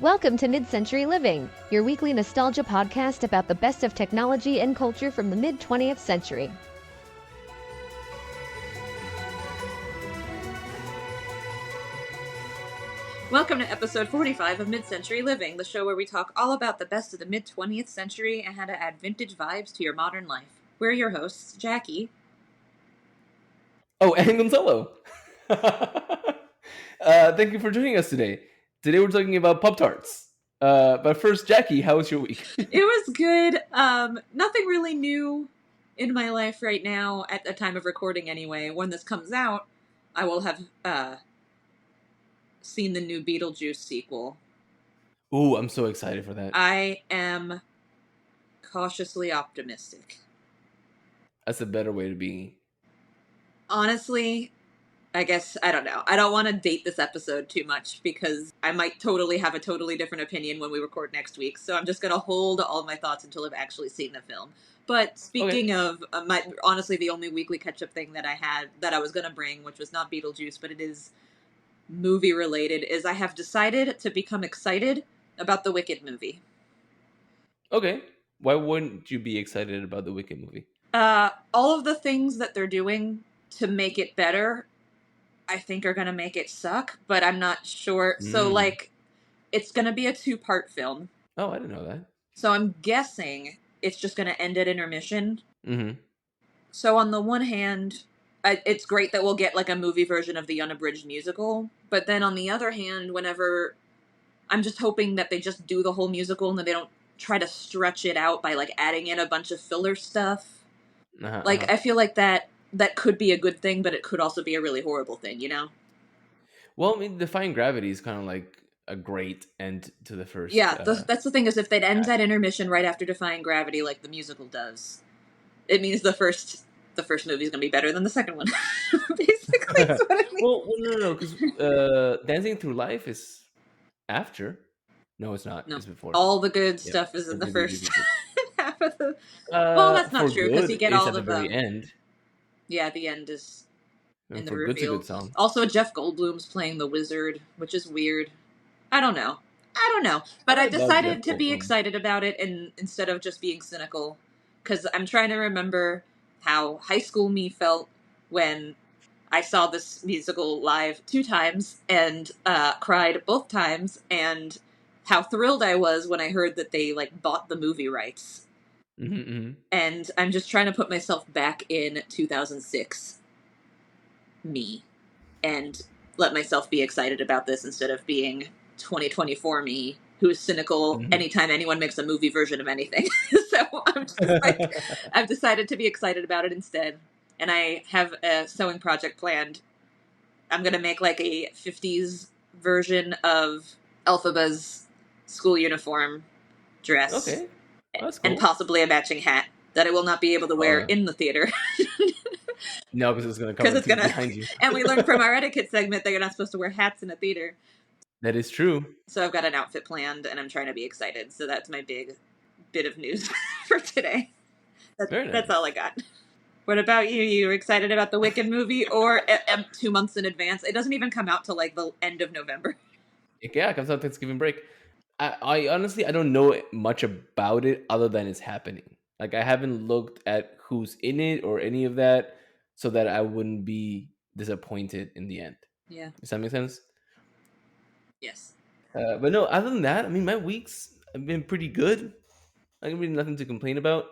Welcome to Mid-Century Living, your weekly nostalgia podcast about the best of technology and culture from the mid-20th century. Welcome to episode 45 of Mid-Century Living, the show where we talk all about the best of the mid-20th century and how to add vintage vibes to your modern life. We're your hosts, Jackie. Oh, and Gonzalo. Thank you for joining us today. Today we're talking about Pop-Tarts. But first, Jackie, how was your week? It was good. Nothing really new in my life right now at the time of recording anyway. When this comes out, I will have seen the new Beetlejuice sequel. Ooh, I'm so excited for that. I am cautiously optimistic. That's a better way to be. Honestly, I guess, I don't know. I don't want to date this episode too much because I might totally have a totally different opinion when we record next week. So I'm just going to hold all my thoughts until I've actually seen the film. But speaking of, honestly, the only weekly catch-up thing that I had that I was going to bring, which was not Beetlejuice, but it is movie related, is I have decided to become excited about the Wicked movie. Okay. Why wouldn't you be excited about the Wicked movie? All of the things that they're doing to make it better, I think are going to make it suck, but I'm not sure. So, it's going to be a 2-part film. Oh, I didn't know that. So I'm guessing it's just going to end at intermission. Mm-hmm. So on the one hand, it's great that we'll get like a movie version of the unabridged musical. But then on the other hand, whenever I'm just hoping that they just do the whole musical and that they don't try to stretch it out by like adding in a bunch of filler stuff. I feel like that could be a good thing, but it could also be a really horrible thing, you know? Well, I mean, Defying Gravity is kind of like a great end to the first. Yeah, that's the thing is if they'd end at intermission right after Defying Gravity like the musical does, it means the first movie is going to be better than the second one. Basically, that's what I mean. Well, no, because Dancing Through Life is after. No, it's not. No, it's before. All the good stuff is in the first half of the... well, that's not true, because you get all of the end. Yeah, the end is in the reveal. Good's a good song. Also, Jeff Goldblum's playing the wizard, which is weird. I don't know. But I decided to be excited about it and instead of just being cynical, because I'm trying to remember how high school me felt when I saw this musical live 2 times and cried both times, and how thrilled I was when I heard that they like bought the movie rights. Mm-hmm. And I'm just trying to put myself back in 2006 me and let myself be excited about this instead of being 2024 me, who is cynical anytime anyone makes a movie version of anything. So I'm just like, I've decided to be excited about it instead. And I have a sewing project planned. I'm going to make like a 50s version of Elphaba's school uniform dress. Okay. That's cool. And possibly a matching hat that I will not be able to wear in the theater. No, because it's going to come behind you. And we learned from our etiquette segment that you're not supposed to wear hats in a theater. That is true. So I've got an outfit planned, and I'm trying to be excited. So that's my big bit of news for today. That's all I got. What about you? You excited about the Wicked movie, or 2 months in advance? It doesn't even come out till like the end of November. Yeah, it comes out Thanksgiving break. I honestly, I don't know much about it other than it's happening. Like, I haven't looked at who's in it or any of that so that I wouldn't be disappointed in the end. Yeah. Does that make sense? Yes. But no, other than that, I mean, my weeks have been pretty good. I have really nothing to complain about.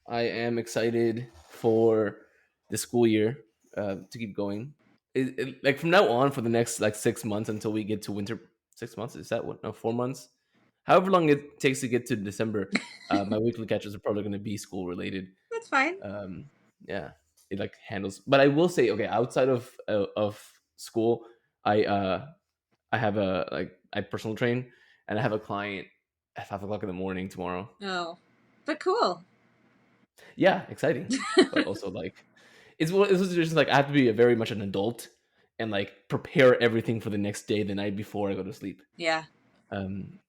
I am excited for the school year to keep going. Like, from now on for the next like 6 months until we get to winter. 6 months? Is that what? No, 4 months? However long it takes to get to December, my weekly catches are probably going to be school related. That's fine. Yeah, it like handles. But I will say, okay, outside of school, I have I personal train, and I have a client at 5:00 in the morning tomorrow. Oh, but cool. Yeah, exciting. But also like, it's just like I have to be very much an adult and like prepare everything for the next day, the night before I go to sleep. Yeah.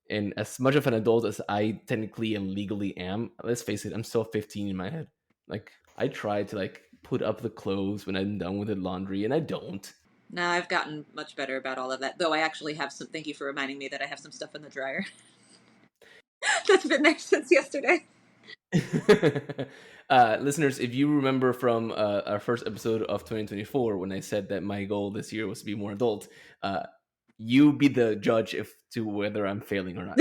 And as much of an adult as I technically and legally am, let's face it, I'm still 15 in my head. Like, I try to like put up the clothes when I'm done with the laundry, and I don't. No, I've gotten much better about all of that. Though I actually have some. Thank you for reminding me that I have some stuff in the dryer that's been there since yesterday. Listeners, if you remember from our first episode of 2024, when I said that my goal this year was to be more adult, you be the judge to whether I'm failing or not.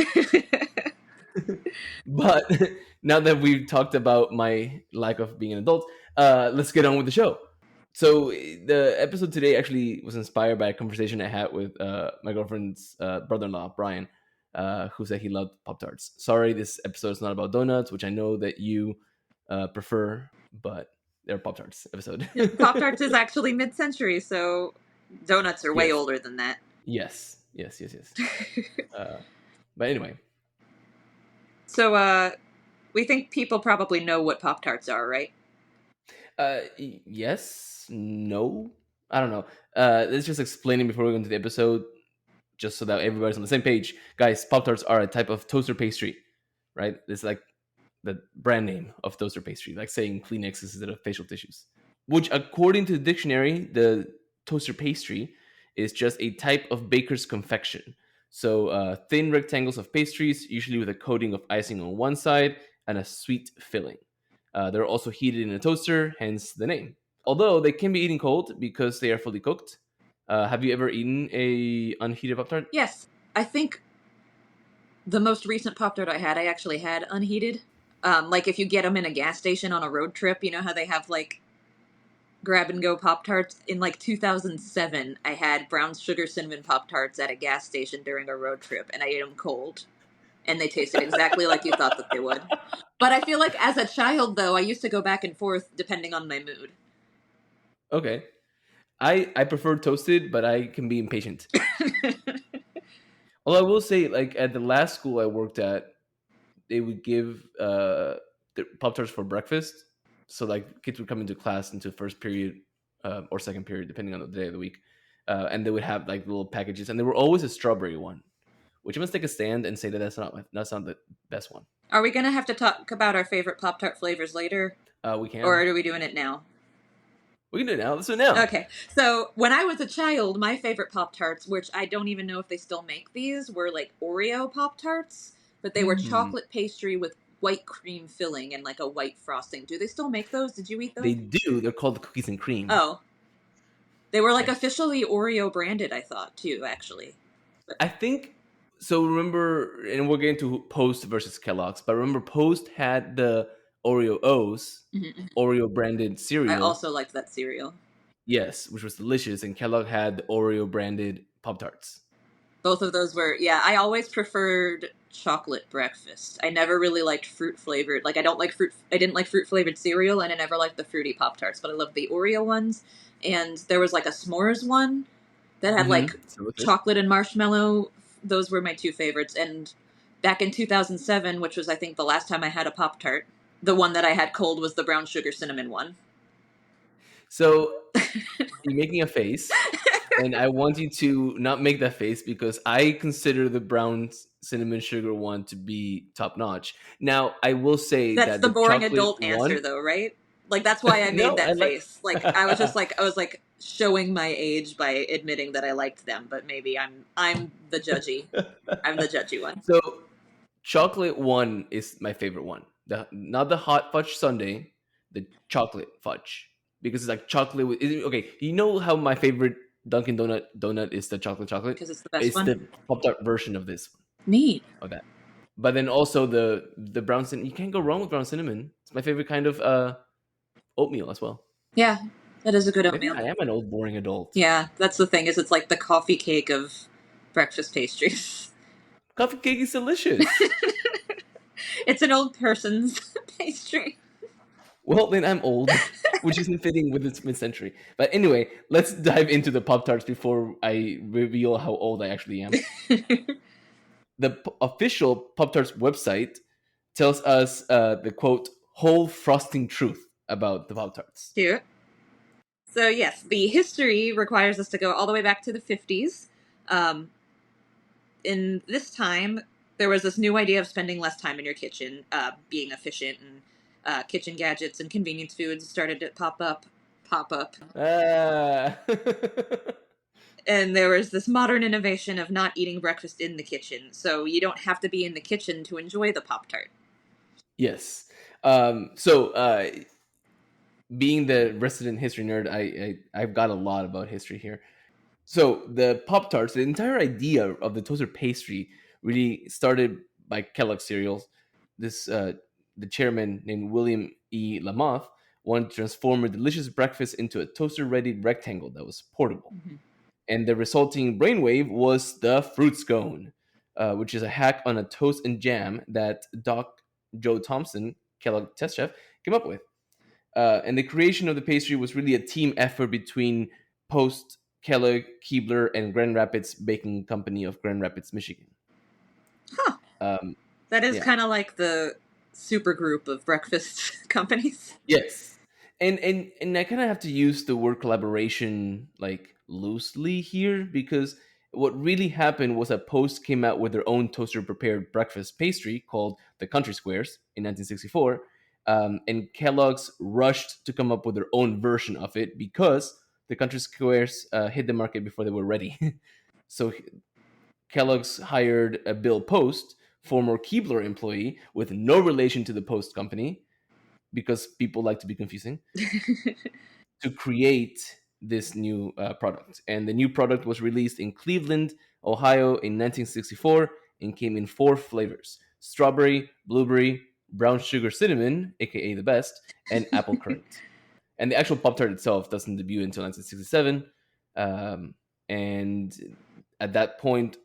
But now that we've talked about my lack of being an adult, let's get on with the show. So the episode today actually was inspired by a conversation I had with my girlfriend's brother-in-law, Brian, who said he loved Pop-Tarts. Sorry, this episode is not about donuts, which I know that you prefer, but they're Pop-Tarts episode. Pop-Tarts is actually mid-century, so donuts are way Yes. older than that. Yes. But anyway. So we think people probably know what Pop-Tarts are, right? Yes. No. I don't know. Let's just explain it before we go into the episode, just so that everybody's on the same page. Guys, Pop-Tarts are a type of toaster pastry, right? It's like the brand name of toaster pastry, like saying Kleenex instead of facial tissues. Which, according to the dictionary, the toaster pastry is just a type of baker's confection. So thin rectangles of pastries, usually with a coating of icing on one side and a sweet filling. They're also heated in a toaster, hence the name. Although they can be eaten cold because they are fully cooked. Have you ever eaten a unheated Pop-Tart? Yes. I think the most recent Pop-Tart I actually had unheated. Like if you get them in a gas station on a road trip, you know how they have like grab-and-go Pop-Tarts? In like 2007, I had brown sugar cinnamon Pop-Tarts at a gas station during a road trip, and I ate them cold. And they tasted exactly like you thought that they would. But I feel like as a child, though, I used to go back and forth depending on my mood. Okay. I prefer toasted, but I can be impatient. Although I will say, like at the last school I worked at, they would give the Pop-Tarts for breakfast. So like kids would come into class into first period or second period, depending on the day of the week. And they would have like little packages, and there were always a strawberry one, which I must take a stand and say that that's not the best one. Are we going to have to talk about our favorite Pop-Tart flavors later? We can. Or are we doing it now? We can do it now. Let's do it now. Okay. So when I was a child, my favorite Pop-Tarts, which I don't even know if they still make these, were like Oreo Pop-Tarts, but they were chocolate pastry with white cream filling and like a white frosting. Do they still make those? Did you eat those? They do. They're called cookies and cream. Oh. They were like officially Oreo branded, I thought, too, actually. I think so. Remember, and we'll get into Post versus Kellogg's, but remember, Post had the Oreo O's, Oreo branded cereal. I also liked that cereal. Yes, which was delicious, and Kellogg had the Oreo branded Pop-Tarts. Both of those were, yeah, I always preferred chocolate breakfast. I never really liked fruit flavored. Like I didn't like fruit flavored cereal, and I never liked the fruity Pop-Tarts, but I loved the Oreo ones. And there was like a s'mores one that had like chocolate and marshmallow. Those were my two favorites. And back in 2007, which was I think the last time I had a Pop-Tart, the one that I had cold was the brown sugar cinnamon one. So you're making a face, and I want you to not make that face because I consider the brown cinnamon sugar one to be top notch. Now, I will say that's that the boring adult answer, though, right? Like that's why I made that face. Like I was just like I was like showing my age by admitting that I liked them, but maybe I'm the judgy. I'm the judgy one. So chocolate one is my favorite one. Not the hot fudge sundae, the chocolate fudge. Because it's like chocolate with, okay, you know how my favorite Dunkin' donut is the chocolate? Because it's the best one? It's the Pop-Tart version of this one. Neat. Of that. But then also the brown cinnamon, you can't go wrong with brown cinnamon. It's my favorite kind of oatmeal as well. Yeah, that is a good oatmeal. Maybe I am an old boring adult. Yeah, that's the thing, is it's like the coffee cake of breakfast pastries. Coffee cake is delicious. It's an old person's pastry. Well, then I'm old, which isn't fitting with its mid-century. But anyway, let's dive into the Pop-Tarts before I reveal how old I actually am. The official Pop-Tarts website tells us the quote, whole frosting truth about the Pop-Tarts. Cute. So yes, the history requires us to go all the way back to the 50s. In this time, there was this new idea of spending less time in your kitchen, being efficient, and kitchen gadgets and convenience foods started to pop up. And there was this modern innovation of not eating breakfast in the kitchen, so you don't have to be in the kitchen to enjoy the Pop-Tart. Yes. So, being the resident history nerd, I've got a lot about history here. So the Pop Tarts, the entire idea of the toaster pastry really started by Kellogg's cereals. This The chairman named William E. Lamothe wanted to transform a delicious breakfast into a toaster-ready rectangle that was portable. Mm-hmm. And the resulting brainwave was the fruit scone, which is a hack on a toast and jam that Doc Joe Thompson, Kellogg test chef, came up with. And the creation of the pastry was really a team effort between Post, Kellogg, Keebler, and Grand Rapids Baking Company of Grand Rapids, Michigan. Huh. Um, That is yeah. kind of like the super group of breakfast companies. Yes, and I kind of have to use the word collaboration like loosely here because what really happened was that Post came out with their own toaster prepared breakfast pastry called the Country Squares in 1964, and Kellogg's rushed to come up with their own version of it because the Country Squares hit the market before they were ready. So Kellogg's hired a Bill Post, former Keebler employee with no relation to the Post company, because people like to be confusing, to create this new product. And the new product was released in Cleveland, Ohio in 1964 and came in 4 flavors: strawberry, blueberry, brown sugar cinnamon, aka the best, and apple currant. And the actual Pop Tart itself doesn't debut until 1967. And at that point,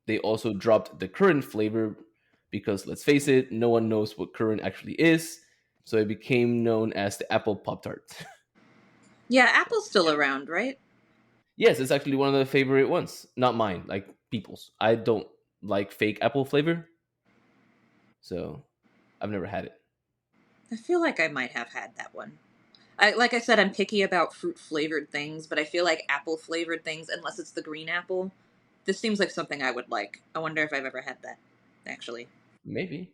they also dropped the currant flavor because, let's face it, no one knows what currant actually is. So it became known as the Apple Pop Tart. Yeah, Apple's still around, right? Yes, it's actually one of the favorite ones. Not mine, like people's. I don't like fake apple flavor. So I've never had it. I feel like I might have had that one. Like I said, I'm picky about fruit flavored things, but I feel like apple flavored things, unless it's the green apple, this seems like something I would like. I wonder if I've ever had that, actually. Maybe.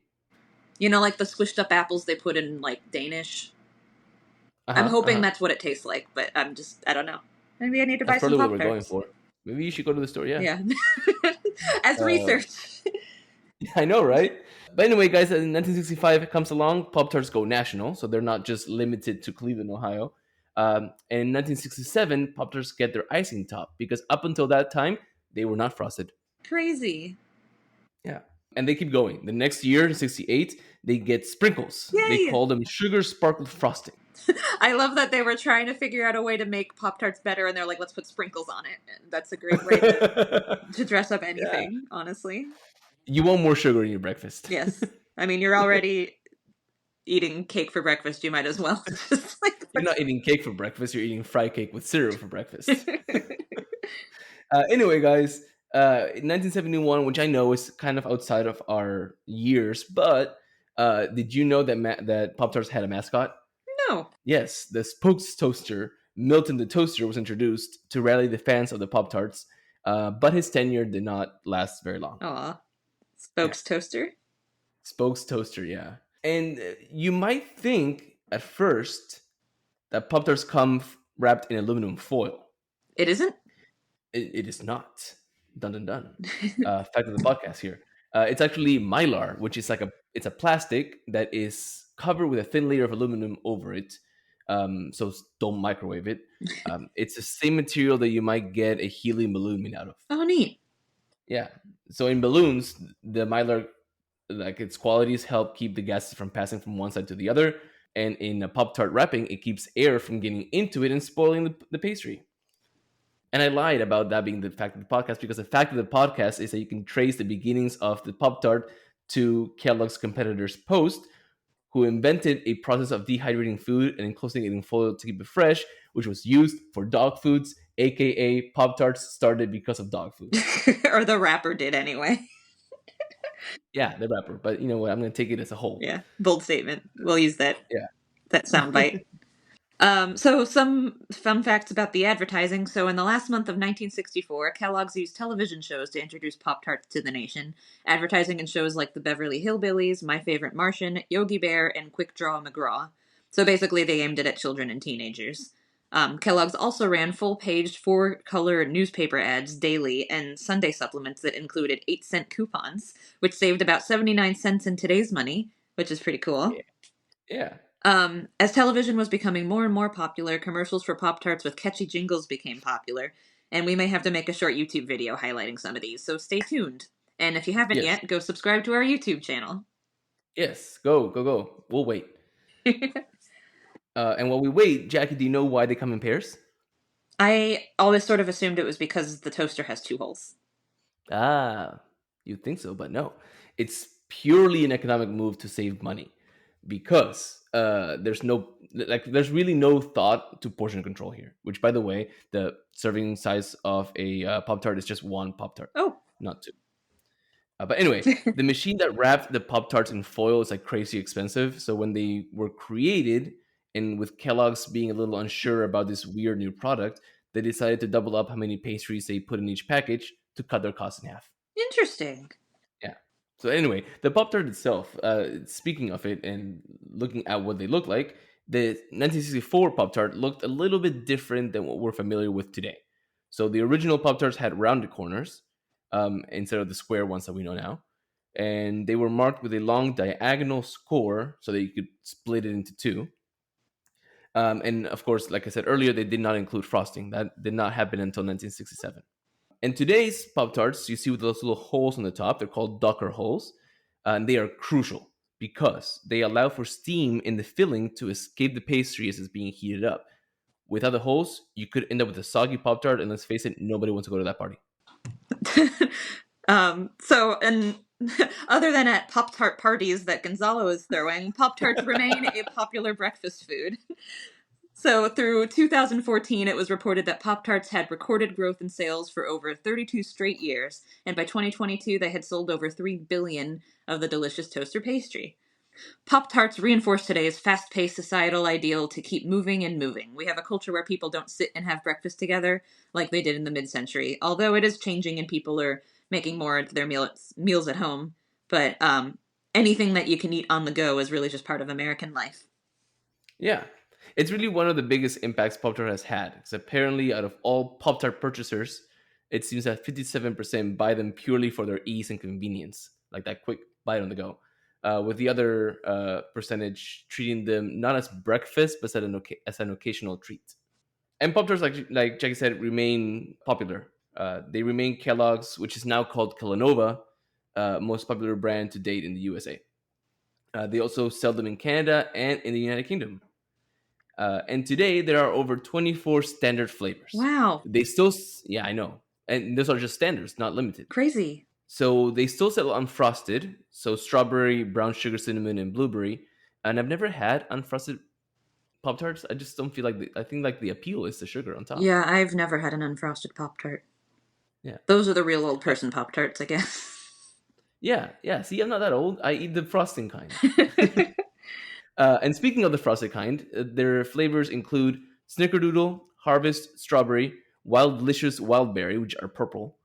You know, like the squished up apples they put in, like, Danish. I'm Uh-huh, hoping uh-huh. that's what it tastes like, but I don't know. Maybe I need to buy That's some probably what we're going Pop-Tarts. for. Maybe you should go to the store, yeah. Yeah. As Uh, research. I know, right? But anyway, guys, in 1965 it comes along, Pop Tarts go national, so they're not just limited to Cleveland, Ohio. And in 1967, Pop Tarts get their icing top because up until that time, they were not frosted. Crazy. Yeah. And they keep going. The next year, 68, they get sprinkles. They Yay! call them sugar sparkled frosting. I love that they were trying to figure out a way to make Pop-Tarts better, and they're like, let's put sprinkles on it. And that's a great way to dress up anything, honestly. You want more sugar in your breakfast. Yes. I mean, you're already eating cake for breakfast. You might as well. Just like You're not eating cake for breakfast, you're eating fried cake with cereal for breakfast. Anyway, guys, in 1971, which I know is kind of outside of our years, but did you know that Pop Tarts had a mascot? No. Yes, the Spokes Toaster, Milton the Toaster, was introduced to rally the fans of the Pop Tarts, but his tenure did not last very long. Aw. Spokes Toaster? Spokes Toaster, yeah. And you might think at first that Pop Tarts come wrapped in aluminum foil. It isn't? It is not. Dun dun dun. Fact of the podcast here. It's actually mylar, which is it's a plastic that is covered with a thin layer of aluminum over it. So don't microwave it. It's the same material that you might get a helium balloon made out of. Oh, neat. Yeah. So in balloons, the mylar, like its qualities help keep the gases from passing from one side to the other. And in a Pop Tart wrapping, it keeps air from getting into it and spoiling the pastry. And I lied about that being the fact of the podcast because the fact of the podcast is that you can trace the beginnings of the Pop Tart to Kellogg's competitors Post, who invented a process of dehydrating food and enclosing it in foil to keep it fresh, which was used for dog foods, aka Pop Tarts started because of dog food. Or the rapper did anyway. Yeah, the wrapper. But you know what? I'm going to take it as a whole. Yeah. Bold statement. We'll use that. Yeah. That soundbite. So some fun facts about the advertising. So in the last month of 1964, Kellogg's used television shows to introduce Pop-Tarts to the nation, advertising in shows like The Beverly Hillbillies, My Favorite Martian, Yogi Bear, and Quick Draw McGraw. So basically they aimed it at children and teenagers. Kellogg's also ran full-page 4-color newspaper ads daily and Sunday supplements that included 8-cent coupons, which saved about 79 cents in today's money, which is pretty cool. Yeah. Yeah. As television was becoming more and more popular, commercials for Pop-Tarts with catchy jingles became popular, and we may have to make a short YouTube video highlighting some of these, so stay tuned. And if you haven't Yes. yet, go subscribe to our YouTube channel. Yes. Go. We'll wait. And while we wait, Jackie, do you know why they come in pairs? I always sort of assumed it was because the toaster has 2 holes. Ah, you'd think so, but no. It's purely an economic move to save money because there's really no thought to portion control here. Which, by the way, the serving size of a Pop Tart is just 1 Pop Tart, Oh. not 2. But anyway, the machine that wrapped the Pop Tarts in foil is like crazy expensive. So when they were created, and with Kellogg's being a little unsure about this weird new product, they decided to double up how many pastries they put in each package to cut their costs in half. Interesting. Yeah. So anyway, the Pop Tart itself, speaking of it and looking at what they look like, the 1964 Pop Tart looked a little bit different than what we're familiar with today. So the original Pop Tarts had rounded corners instead of the square ones that we know now. And they were marked with a long diagonal score so that you could split it into 2. And of course, like I said earlier, they did not include frosting. That did not happen until 1967. And today's Pop Tarts, you see with those little holes on the top, they're called Docker holes. And they are crucial because they allow for steam in the filling to escape the pastry as it's being heated up. Without the holes, you could end up with a soggy Pop Tart, and let's face it, nobody wants to go to that party. And other than at Pop-Tart parties that Gonzalo is throwing, Pop-Tarts remain a popular breakfast food. So through 2014, it was reported that Pop-Tarts had recorded growth in sales for over 32 straight years, and by 2022, they had sold over 3 billion of the delicious toaster pastry. Pop-Tarts reinforce today's fast-paced societal ideal to keep moving and moving. We have a culture where people don't sit and have breakfast together like they did in the mid-century, although it is changing and people are making more of their meals at home. But anything that you can eat on the go is really just part of American life. Yeah. It's really one of the biggest impacts Pop Tart has had. Because apparently, out of all Pop Tart purchasers, it seems that 57% buy them purely for their ease and convenience, like that quick bite on the go. With the other percentage treating them not as breakfast, but as an occasional treat. And Pop Tarts, like Jackie said, remain popular. They remain Kellogg's, which is now called Kellanova, most popular brand to date in the USA. They also sell them in Canada and in the United Kingdom. And today there are over 24 standard flavors. Wow. They still, yeah, I know. And those are just standards, not limited. Crazy. So they still sell unfrosted. So strawberry, brown sugar, cinnamon, and blueberry. And I've never had unfrosted Pop Tarts. I just don't feel like I think like the appeal is the sugar on top. Yeah, I've never had an unfrosted Pop-Tart. Yeah. Those are the real old person Pop-Tarts, I guess. Yeah. See, I'm not that old. I eat the frosting kind. And speaking of the frosted kind, their flavors include Snickerdoodle, Harvest, Strawberry, Wild Delicious Wildberry, which are purple,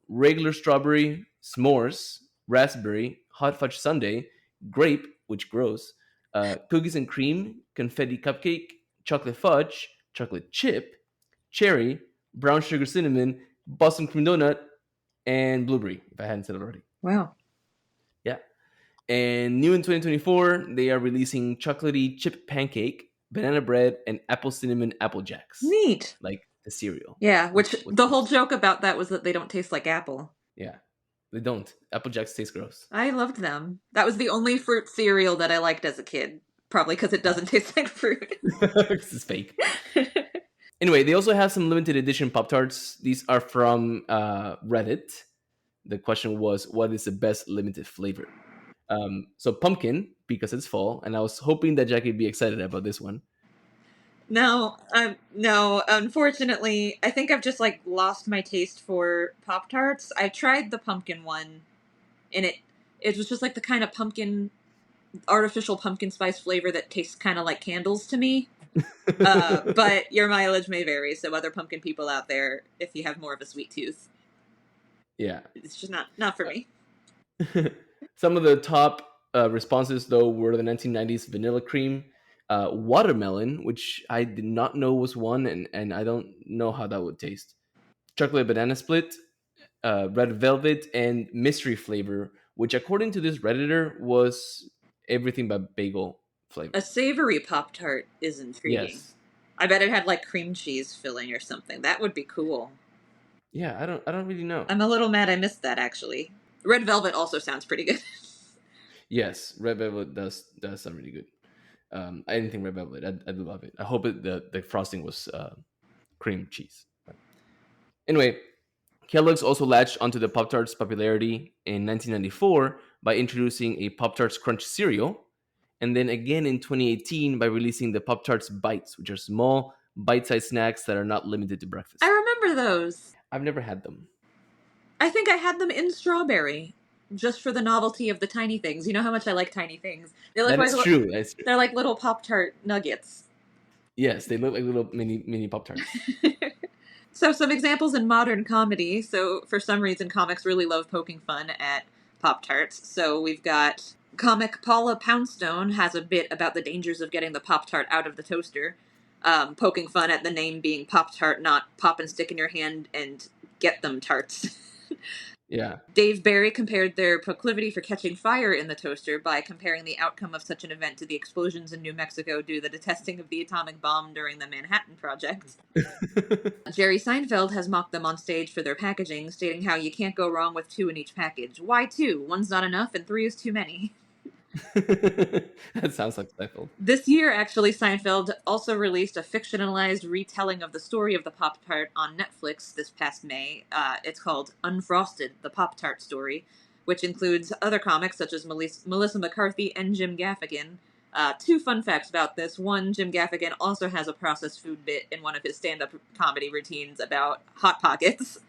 regular strawberry, s'mores, raspberry, hot fudge sundae, grape, which grows, cookies and cream, confetti cupcake, chocolate fudge, chocolate chip, cherry, brown sugar cinnamon, Boston cream donut, and blueberry, if I hadn't said it already. Wow. Yeah. And new in 2024, they are releasing chocolatey chip pancake, banana bread, and apple cinnamon apple jacks. Neat. Like the cereal. Yeah, which the whole joke about that was that they don't taste like apple. Yeah, they don't. Apple jacks taste gross. I loved them. That was the only fruit cereal that I liked as a kid. Probably because it doesn't taste like fruit. It's fake. Anyway, they also have some limited edition Pop-Tarts. These are from Reddit. The question was, what is the best limited flavor? So pumpkin, because it's fall, and I was hoping that Jackie would be excited about this one. No, unfortunately, I think I've just lost my taste for Pop-Tarts. I tried the pumpkin one, and it was just the kind of artificial pumpkin spice flavor that tastes kind of like candles to me. But your mileage may vary, so other pumpkin people out there, if you have more of a sweet tooth. Yeah. It's just not for me. Some of the top responses, though, were the 1990s Vanilla Cream, Watermelon, which I did not know was one, and I don't know how that would taste. Chocolate banana split, red velvet, and mystery flavor, which according to this redditor was everything but bagel flavor. A savory Pop-Tart is intriguing. Yes. I bet it had like cream cheese filling or something. That would be cool. Yeah, I don't really know. I'm a little mad I missed that, actually. Red velvet also sounds pretty good. Yes, red velvet does sound really good. Anything red velvet, I do love it. I hope the frosting was cream cheese. Anyway, Kellogg's also latched onto the Pop Tarts' popularity in 1994 by introducing a Pop Tarts Crunch cereal, and then again in 2018 by releasing the Pop Tarts Bites, which are small, bite-sized snacks that are not limited to breakfast. I remember those. I've never had them. I think I had them in strawberry, just for the novelty of the tiny things. You know how much I like tiny things. They look That like is true. That's true. they're like little Pop-Tart nuggets. Yes, they look like little mini Pop Tarts. So some examples in modern comedy. So for some reason, comics really love poking fun at Pop-Tarts. So we've got comic Paula Poundstone has a bit about the dangers of getting the Pop-Tart out of the toaster, poking fun at the name being Pop-Tart, not pop and stick in your hand and get them tarts. Yeah. Dave Barry compared their proclivity for catching fire in the toaster by comparing the outcome of such an event to the explosions in New Mexico due to the testing of the atomic bomb during the Manhattan Project. Jerry Seinfeld has mocked them on stage for their packaging, stating how you can't go wrong with 2 in each package. Why 2? 1's not enough and 3 is too many. That sounds like Seinfeld. This year, actually, Seinfeld also released a fictionalized retelling of the story of the Pop-Tart on Netflix this past May. It's called Unfrosted, the Pop-Tart Story, which includes other comics such as Melissa McCarthy and Jim Gaffigan. 2 fun facts about this. 1, Jim Gaffigan also has a processed food bit in one of his stand-up comedy routines about Hot Pockets.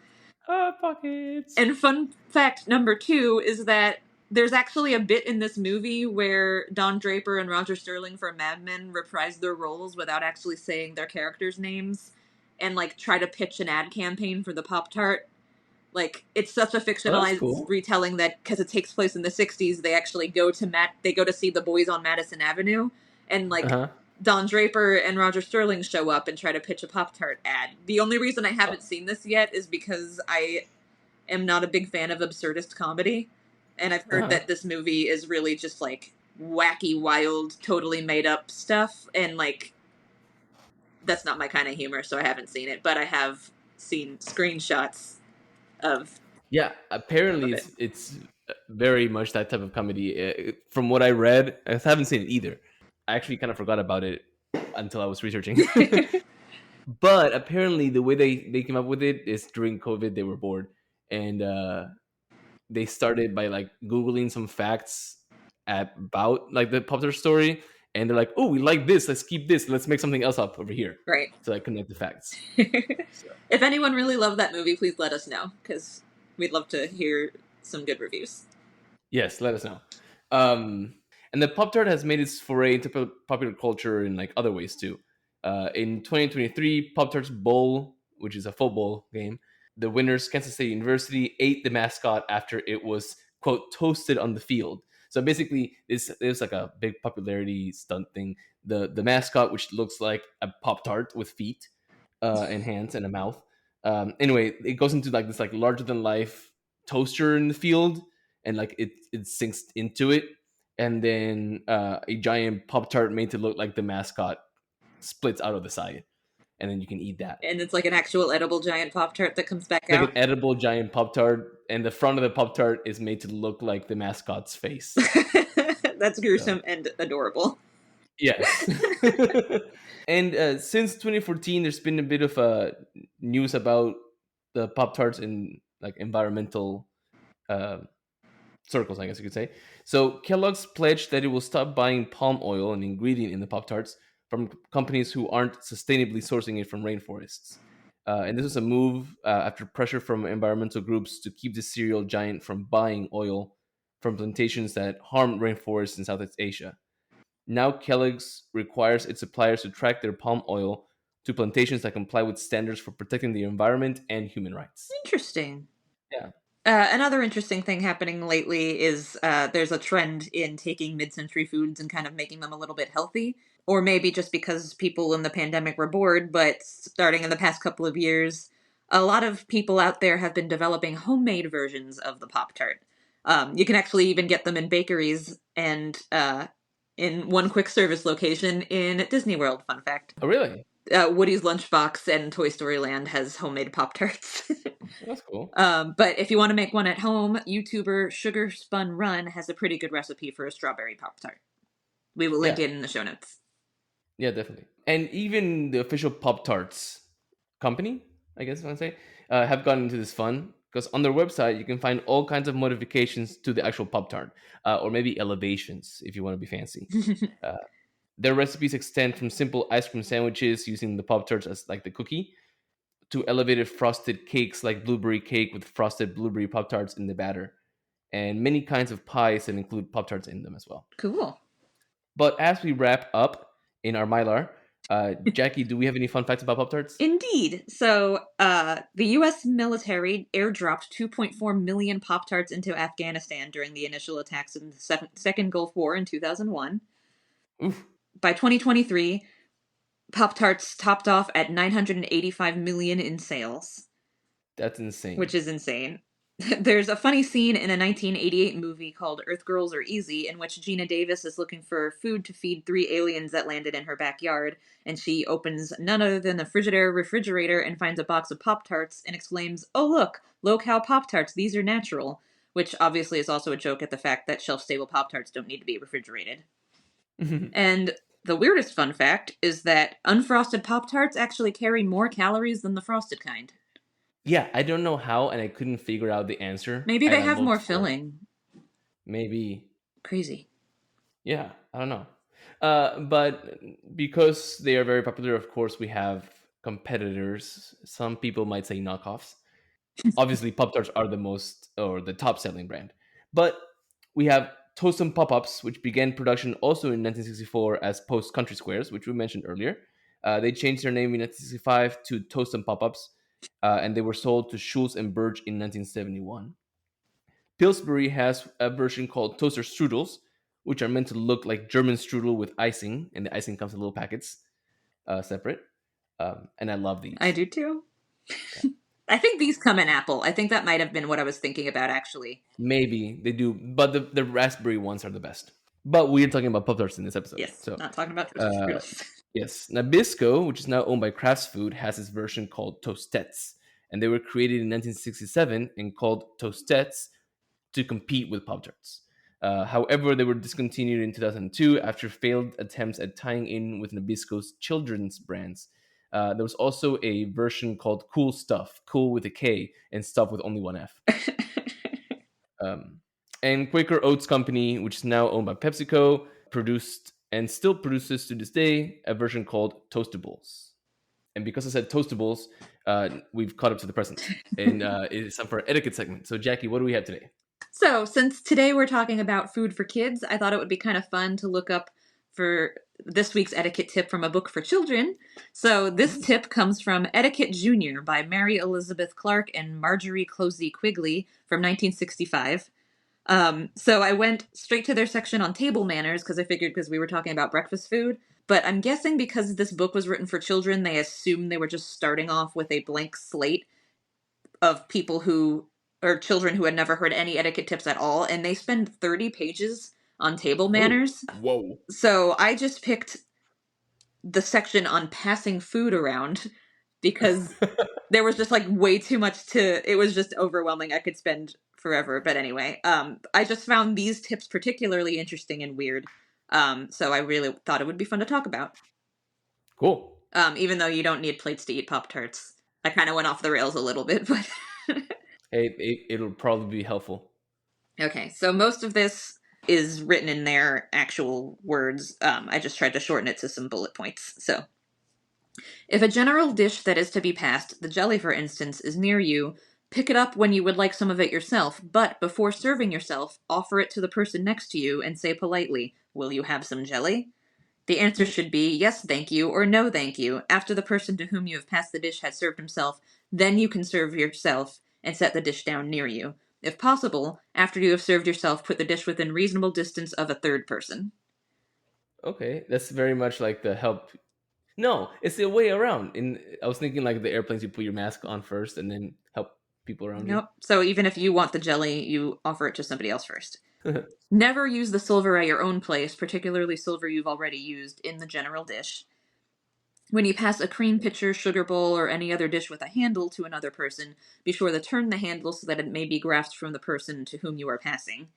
Hot Pockets! And fun fact number 2 is that there's actually a bit in this movie where Don Draper and Roger Sterling for Mad Men reprise their roles without actually saying their characters' names and, like, try to pitch an ad campaign for the Pop-Tart. Like, it's such a fictionalized retelling that, because it takes place in the 60s, they actually go to see the boys on Madison Avenue, and, like, Don Draper and Roger Sterling show up and try to pitch a Pop-Tart ad. The only reason I haven't seen this yet is because I am not a big fan of absurdist comedy. And I've heard that this movie is really just, like, wacky, wild, totally made up stuff. And, like, that's not my kind of humor, so I haven't seen it. But I have seen screenshots of... Yeah, apparently it's very much that type of comedy. From what I read, I haven't seen it either. I actually kind of forgot about it until I was researching. But apparently the way they came up with it is during COVID, they were bored. And they started by like Googling some facts about like the Pop-Tart story, and they're like, "Oh, we like this. Let's keep this. Let's make something else up over here." Right. So I connect the facts. If anyone really loved that movie, please let us know, because we'd love to hear some good reviews. Yes, let us know. And the Pop-Tart has made its foray into popular culture in like other ways too. In 2023, Pop-Tarts Bowl, which is a football game, the winners, Kansas State University, ate the mascot after it was, quote, toasted on the field. So basically, it was like a big popularity stunt thing. The mascot, which looks like a Pop-Tart with feet and hands and a mouth. Anyway, it goes into like this like larger than life toaster in the field, and like it sinks into it, and then a giant Pop-Tart made to look like the mascot splits out of the side, and then you can eat that. And it's like an actual edible giant Pop-Tart that comes back out? Like an edible giant Pop-Tart, and the front of the Pop-Tart is made to look like the mascot's face. That's gruesome and adorable. Yes. And since 2014, there's been a bit of news about the Pop-Tarts in like environmental circles, I guess you could say. So Kellogg's pledged that it will stop buying palm oil, an ingredient in the Pop-Tarts, from companies who aren't sustainably sourcing it from rainforests. And this is a move after pressure from environmental groups to keep the cereal giant from buying oil from plantations that harm rainforests in Southeast Asia. Now Kellogg's requires its suppliers to track their palm oil to plantations that comply with standards for protecting the environment and human rights. Interesting. Yeah. Another interesting thing happening lately is there's a trend in taking mid-century foods and kind of making them a little bit healthy. or maybe just because people in the pandemic were bored, but starting in the past couple of years, a lot of people out there have been developing homemade versions of the Pop Tart. You can actually even get them in bakeries and in one quick service location in Disney World. Fun fact. Oh, really? Woody's Lunchbox and Toy Story Land has homemade Pop Tarts. That's cool. But if you want to make one at home, YouTuber Sugar Spun Run has a pretty good recipe for a strawberry Pop Tart. We will link Yeah. it in the show notes. Yeah, definitely. And even the official Pop Tarts company, I guess I want to say, have gotten into this fun because on their website you can find all kinds of modifications to the actual Pop Tart, or maybe elevations if you want to be fancy. Uh, their recipes extend from simple ice cream sandwiches using the Pop Tarts as like the cookie to elevated frosted cakes like blueberry cake with frosted blueberry Pop Tarts in the batter, and many kinds of pies that include Pop Tarts in them as well. Cool. But as we wrap up in our Mylar, Jackie, do we have any fun facts about Pop Tarts? Indeed. So, the U.S. military airdropped 2.4 million Pop Tarts into Afghanistan during the initial attacks in the Second Gulf War in 2001. Oof, By 2023, Pop Tarts topped off at 985 million in sales, that's insane. which is insane. There's a funny scene in a 1988 movie called Earth Girls Are Easy in which Gina Davis is looking for food to feed 3 aliens that landed in her backyard, and she opens none other than the Frigidaire refrigerator and finds a box of Pop-Tarts and exclaims, "Oh look, low-cal Pop-Tarts, these are natural," which obviously is also a joke at the fact that shelf-stable Pop-Tarts don't need to be refrigerated. And the weirdest fun fact is that unfrosted Pop-Tarts actually carry more calories than the frosted kind. Yeah, I don't know how, and I couldn't figure out the answer. Maybe And they I have more looked for it. filling. Maybe. Crazy. Yeah, I don't know. But because they are very popular, of course, we have competitors. Some people might say knockoffs. Obviously, Pop Tarts are the most or the top selling brand. But we have Toast and Pop Ups, which began production also in 1964 as Post Country Squares, which we mentioned earlier. They changed their name in 1965 to Toast and Pop Ups, and they were sold to Schulz and Birch in 1971. Pillsbury has a version called Toaster Strudels, which are meant to look like German strudel with icing, and the icing comes in little packets, separate. And I love these. I do too. I think these come in apple. I think that might have been what I was thinking about, actually. Maybe they do, but the raspberry ones are the best. But we're talking about Pop Tarts in this episode. Yes, So, not talking about Toaster uh, Strudels. yes. Nabisco, which is now owned by Kraft's Food, has its version called Toastettes. And they were created in 1967 and called Toastettes to compete with Pop Tarts. However, they were discontinued in 2002 after failed attempts at tying in with Nabisco's children's brands. There was also a version called Cool Stuff, cool with a K, and stuff with only one F. And Quaker Oats Company, which is now owned by PepsiCo, produced and still produces to this day a version called Toastables. And because I said Toastables, we've caught up to the present. And it is time for our etiquette segment. So, Jackie, what do we have today? So, since today we're talking about food for kids, I thought it would be kind of fun to look up for this week's etiquette tip from a book for children. So, this tip comes from Etiquette Junior by Mary Elizabeth Clark and Marjorie Closey Quigley from 1965. So I went straight to their section on table manners because I figured because we were talking about breakfast food. But I'm guessing because this book was written for children, they assumed they were just starting off with a blank slate of people who or children who had never heard any etiquette tips at all, and they spend 30 pages on table manners. Whoa. So I just picked the section on passing food around because there was just like way too much it was just overwhelming. I could spend forever. But anyway, I just found these tips particularly interesting and weird. So I really thought it would be fun to talk about. Cool. Even though you don't need plates to eat Pop-Tarts. I kind of went off the rails a little bit, but It'll probably be helpful. okay, so most of this is written in their actual words. I just tried to shorten it to some bullet points. So, if a general dish that is to be passed, the jelly for instance, is near you, pick it up when you would like some of it yourself, but before serving yourself, offer it to the person next to you and say politely, "Will you have some jelly?" The answer should be yes, thank you, or no, thank you, after the person to whom you have passed the dish has served himself. Then you can serve yourself and set the dish down near you. If possible, after you have served yourself, put the dish within reasonable distance of a third person. Okay, that's very much like the help. No, it's the way around. In I was thinking like the airplanes, you put your mask on first and then help people around you. Nope. So even if you want the jelly, you offer it to somebody else first. Never use the silver at your own place, particularly silver you've already used, in the general dish. When you pass a cream pitcher, sugar bowl, or any other dish with a handle to another person, be sure to turn the handle so that it may be grasped from the person to whom you are passing.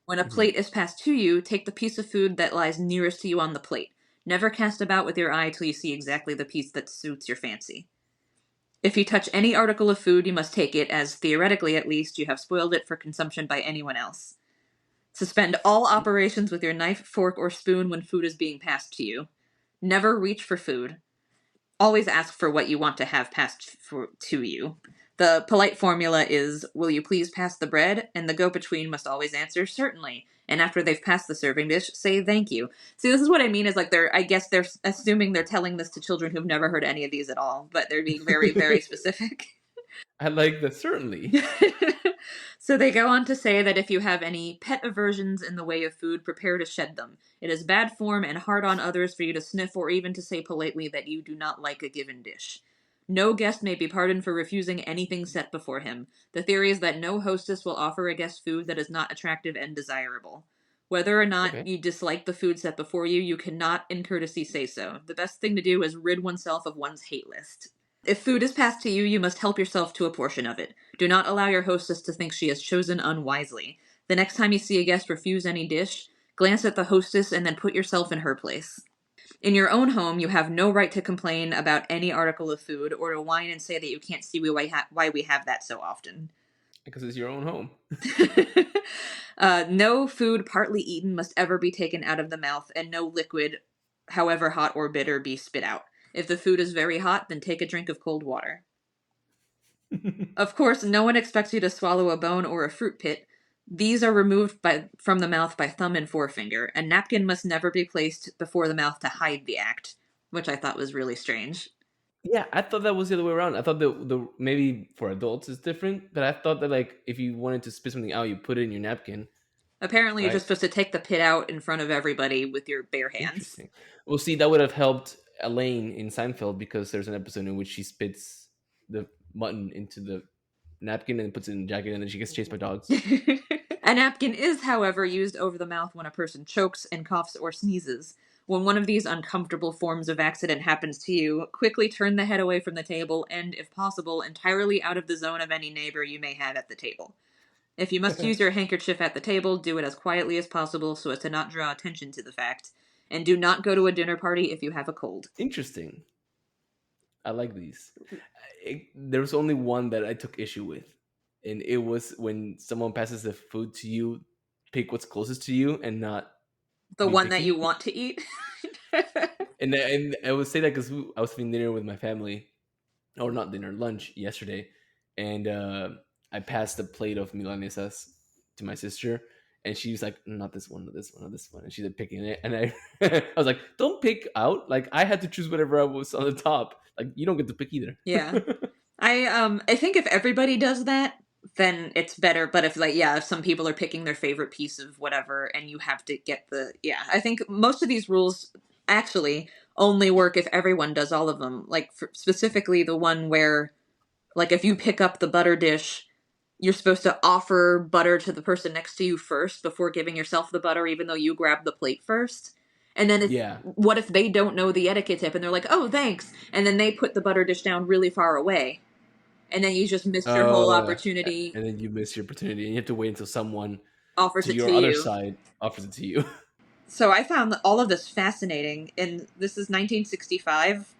When a Mhm. plate is passed to you, take the piece of food that lies nearest to you on the plate. Never cast about with your eye till you see exactly the piece that suits your fancy. If you touch any article of food, you must take it, as theoretically at least, you have spoiled it for consumption by anyone else. Suspend all operations with your knife, fork, or spoon when food is being passed to you. Never reach for food. Always ask for what you want to have to you. The polite formula is, will you please pass the bread? And the go-between must always answer, certainly. And after they've passed the serving dish, say thank you. See, this is what I mean is like I guess they're assuming they're telling this to children who've never heard any of these at all, but they're being very, very specific. I like that certainly. So they go on to say that if you have any pet aversions in the way of food, prepare to shed them. It is bad form and hard on others for you to sniff or even to say politely that you do not like a given dish. No guest may be pardoned for refusing anything set before him. The theory is that no hostess will offer a guest food that is not attractive and desirable. Whether or not Okay. you dislike the food set before you, you cannot in courtesy say so. The best thing to do is rid oneself of one's hate list. If food is passed to you, you must help yourself to a portion of it. Do not allow your hostess to think she has chosen unwisely. The next time you see a guest refuse any dish, glance at the hostess and then put yourself in her place. In your own home, you have no right to complain about any article of food or to whine and say that you can't see why we have that so often. Because it's your own home. No food partly eaten must ever be taken out of the mouth, and no liquid, however hot or bitter, be spit out. If the food is very hot, then take a drink of cold water. Of course, no one expects you to swallow a bone or a fruit pit. These are removed from the mouth by thumb and forefinger. A napkin must never be placed before the mouth to hide the act, which I thought was really strange. Yeah, I thought that was the other way around. I thought the maybe for adults it's different, but I thought that like if you wanted to spit something out, you put it in your napkin, Apparently, you're right? just supposed to take the pit out in front of everybody with your bare hands. Interesting. Well, see, that would have helped Elaine in Seinfeld because there's an episode in which she spits the mutton into the napkin and puts it in the jacket, and then she gets chased by dogs. A napkin is, however, used over the mouth when a person chokes and coughs or sneezes. When one of these uncomfortable forms of accident happens to you, quickly turn the head away from the table and, if possible, entirely out of the zone of any neighbor you may have at the table. If you must use your handkerchief at the table, do it as quietly as possible so as to not draw attention to the fact. And do not go to a dinner party if you have a cold. Interesting. I like these. There was only one that I took issue with, and it was when someone passes the food to you, pick what's closest to you and not The be one that you picky. want to eat. And I would say that because I was having dinner with my family, or not dinner, lunch yesterday, and I passed the plate of milanesas to my sister, and she was like, "Not this one, not this one, not this one," and she's like picking it, and I was like, "Don't pick out! Like I had to choose whatever I was on the top. Like you don't get to pick either." Yeah. I think if everybody does that, then it's better. But if some people are picking their favorite piece of whatever and you have to get I think most of these rules actually only work if everyone does all of them. Like specifically the one where like if you pick up the butter dish, you're supposed to offer butter to the person next to you first before giving yourself the butter, even though you grabbed the plate first. And then Yeah. what if they don't know the etiquette tip and they're like, "Oh, thanks," and then they put the butter dish down really far away, and then you just missed your whole Oh, opportunity. and then you miss your opportunity, and you have to wait until someone Offers to it to your other you. side offers it to you. So I found all of this fascinating, and this is 1965,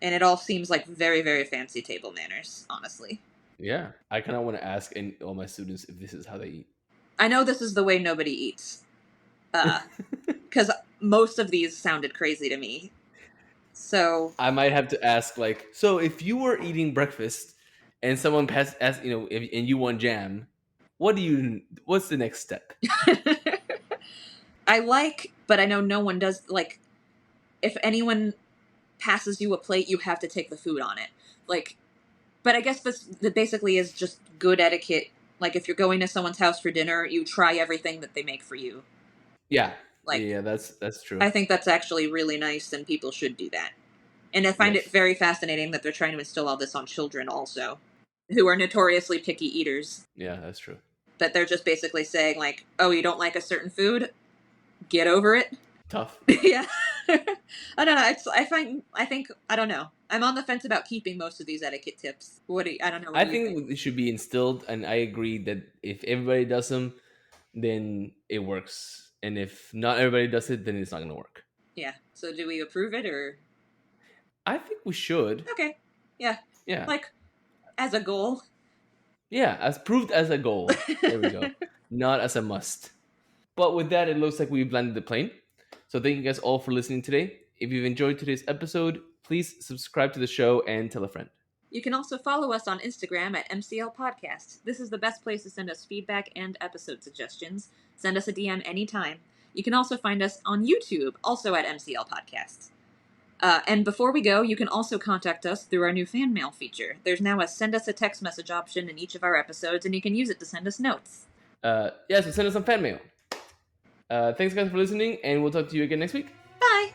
and it all seems like very, very fancy table manners, honestly. Yeah, I kind of want to ask all my students if this is how they eat. I know this is the way nobody eats, because most of these sounded crazy to me. So I might have to ask, like, so if you were eating breakfast and someone and you want jam, what's the next step? but I know no one does, like, if anyone passes you a plate, you have to take the food on it. Like, but I guess that basically is just good etiquette. Like, if you're going to someone's house for dinner, you try everything that they make for you. Yeah, Like, Yeah, that's true. I think that's actually really nice, and people should do that. And I find it Yes. very fascinating that they're trying to instill all this on children also, who are notoriously picky eaters. Yeah, that's true. That they're just basically saying, like, oh, you don't like a certain food? Get over it. Tough. Yeah. I don't know. I don't know. I'm on the fence about keeping most of these etiquette tips. I don't know. What I do you think? think it should be instilled, and I agree that if everybody does them, then it works, and if not everybody does it, then it's not gonna work. Yeah. So do we approve it or? I think we should. Okay. Yeah. Yeah. Like, as a goal. Yeah, as proved as a goal. There we go. Not as a must. But with that, it looks like we've landed the plane. So thank you guys all for listening today. If you've enjoyed today's episode, please subscribe to the show and tell a friend. You can also follow us on Instagram at MCL Podcast. This is the best place to send us feedback and episode suggestions. Send us a DM anytime. You can also find us on YouTube, also at MCL Podcast. And before we go, you can also contact us through our new fan mail feature. There's now a send us a text message option in each of our episodes, and you can use it to send us notes. Yeah, so send us some fan mail. Thanks guys for listening, and we'll talk to you again next week. Bye!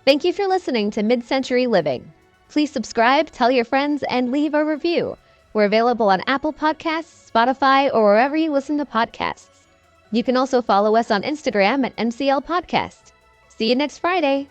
Thank you for listening to Mid-Century Living. Please subscribe, tell your friends, and leave a review. We're available on Apple Podcasts, Spotify, or wherever you listen to podcasts. You can also follow us on Instagram at MCL Podcast. See you next Friday.